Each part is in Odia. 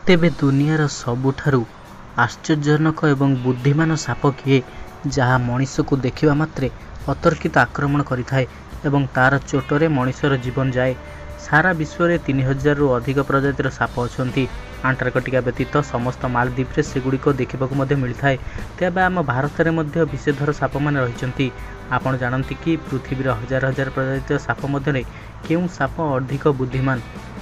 ତେବେ ଦୁନିଆର ସବୁଠାରୁ ଆଶ୍ଚର୍ଯ୍ୟଜନକ ଏବଂ ବୁଦ୍ଧିମାନ ସାପ କିଏ, ଯାହା ମଣିଷକୁ ଦେଖିବା ମାତ୍ରେ ଅତର୍କିତ ଆକ୍ରମଣ କରିଥାଏ ଏବଂ ତା'ର ଚୋଟରେ ମଣିଷର ଜୀବନ ଯାଏ? ସାରା ବିଶ୍ୱରେ 3000ରୁ ଅଧିକ ପ୍ରଜାତିର ସାପ ଅଛନ୍ତି। ଆଣ୍ଟାର୍କଟିକା ବ୍ୟତୀତ ସମସ୍ତ ମାଳଦ୍ୱୀପରେ ସେଗୁଡ଼ିକ ଦେଖିବାକୁ ମଧ୍ୟ ମିଳିଥାଏ। ତେବେ ଆମ ଭାରତରେ ମଧ୍ୟ ବିଷଧର ସାପମାନେ ରହିଛନ୍ତି। ଆପଣ ଜାଣନ୍ତି କି ପୃଥିବୀର ହଜାର ହଜାର ପ୍ରଜାତିର ସାପ ମଧ୍ୟରେ କେଉଁ ସାପ ଅଧିକ ବୁଦ୍ଧିମାନ?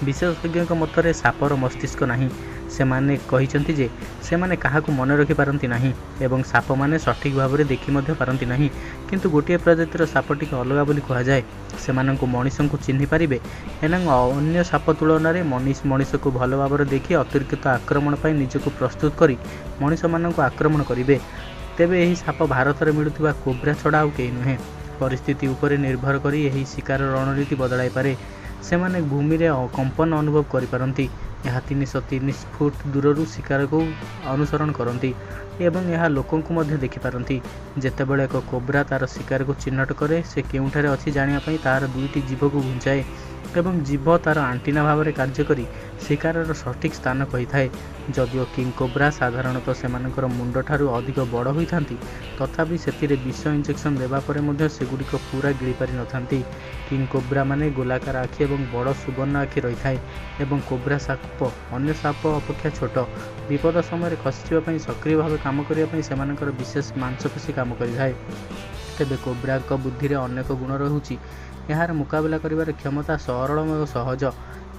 ବିଶେଷଜ୍ଞଙ୍କ ମତରେ ସାପର ମସ୍ତିଷ୍କ ନାହିଁ। ସେମାନେ କହିଛନ୍ତି ଯେ ସେମାନେ କାହାକୁ ମନେ ରଖିପାରନ୍ତି ନାହିଁ ଏବଂ ସାପମାନେ ସଠିକ୍ ଭାବରେ ଦେଖି ମଧ୍ୟ ପାରନ୍ତି ନାହିଁ। କିନ୍ତୁ ଗୋଟିଏ ପ୍ରଜାତିର ସାପ ଟିକେ ଅଲଗା ବୋଲି କୁହାଯାଏ। ସେମାନଙ୍କୁ ମଣିଷଙ୍କୁ ଚିହ୍ନି ପାରିବେ ଏବଂ ଅନ୍ୟ ସାପ ତୁଳନାରେ ମଣିଷକୁ ଭଲ ଭାବରେ ଦେଖି ଅତିରିକ୍ତ ଆକ୍ରମଣ ପାଇଁ ନିଜକୁ ପ୍ରସ୍ତୁତ କରି ମଣିଷମାନଙ୍କୁ ଆକ୍ରମଣ କରିବେ। ତେବେ ଏହି ସାପ ଭାରତରେ ମିଳୁଥିବା କୋବ୍ରା ଛଡ଼ା ଆଉ କେହି ନୁହେଁ। ପରିସ୍ଥିତି ଉପରେ ନିର୍ଭର କରି ଏହି ଶିକାର ରଣନୀତି ବଦଳାଇପାରେ। ସେମାନେ ଭୂମିରେ କମ୍ପନ ଅନୁଭବ କରିପାରନ୍ତି। ଏହା 330 ଫୁଟ ଦୂରରୁ ଶିକାରକୁ ଅନୁସରଣ କରନ୍ତି ଏବଂ ଏହା ଲୋକଙ୍କୁ ମଧ୍ୟ ଦେଖିପାରନ୍ତି। ଯେତେବେଳେ ଏକ କୋବ୍ରା ତା'ର ଶିକାରକୁ ଚିହ୍ନଟ କରେ, ସେ କେଉଁଠାରେ ଅଛି ଜାଣିବା ପାଇଁ ତା'ର ଦୁଇଟି ଜିଭକୁ ଘୁଞ୍ଚାଏ ଏବଂ ଜିଭ ତା'ର ଆଣ୍ଟିନା ଭାବରେ କାର୍ଯ୍ୟ କରି ଶିକାରର ସଠିକ୍ ସ୍ଥାନ କହିଥାଏ। ଯଦିଓ କିଙ୍ଗ୍ କୋବ୍ରା ସାଧାରଣତଃ ସେମାନଙ୍କର ମୁଣ୍ଡଠାରୁ ଅଧିକ ବଡ଼ ହୋଇଥାନ୍ତି, ତଥାପି ସେଥିରେ ବିଷ ଇଞ୍ଜେକ୍ସନ ଦେବା ପରେ ମଧ୍ୟ ସେଗୁଡ଼ିକ ପୂରା ଗିଳି ପାରିନଥାନ୍ତି। କିଙ୍ଗ୍ କୋବ୍ରାମାନେ ଗୋଲାକାର ଆଖି ଏବଂ ବଡ଼ ସୁବର୍ଣ୍ଣ ଆଖି ରହିଥାଏ ଏବଂ କୋବ୍ରା ସାପ ଅନ୍ୟ ସାପ ଅପେକ୍ଷା ଛୋଟ। ବିପଦ ସମୟରେ ଖସିଯିବା ପାଇଁ ସକ୍ରିୟ ଭାବେ କାମ କରିବା ପାଇଁ ସେମାନଙ୍କର ବିଶେଷ ମାଂସପେଶୀ କାମ କରିଥାଏ। ତେବେ କୋବ୍ରାଙ୍କ ବୁଦ୍ଧିରେ ଅନେକ ଗୁଣ ରହୁଛି। ଏହାର ମୁକାବିଲା କରିବାର କ୍ଷମତା ସରଳ ଓ ସହଜ।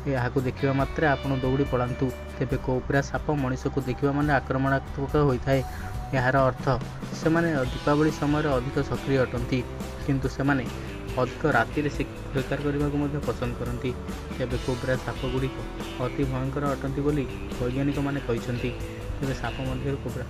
ଏହାକୁ ଦେଖିବା ମାତ୍ରେ ଆପଣ ଦୌଡ଼ି ପଳାନ୍ତୁ। ତେବେ କୋବ୍ରା ସାପ ମଣିଷକୁ ଦେଖିବା ମାନେ ଆକ୍ରମଣାତ୍ମକ ହୋଇଥାଏ। ଏହାର ଅର୍ଥ ସେମାନେ ଦୀପାବଳି ସମୟରେ ଅଧିକ ସକ୍ରିୟ ଅଟନ୍ତି, କିନ୍ତୁ ସେମାନେ ଅଧିକ ରାତିରେ ଶିକାର କରିବାକୁ ମଧ୍ୟ ପସନ୍ଦ କରନ୍ତି। ତେବେ କୋବ୍ରା ସାପଗୁଡ଼ିକ ଅତି ଭୟଙ୍କର ଅଟନ୍ତି ବୋଲି ବୈଜ୍ଞାନିକମାନେ କହିଛନ୍ତି। ତେବେ ସାପ ମଧ୍ୟରୁ କୋବ୍ରା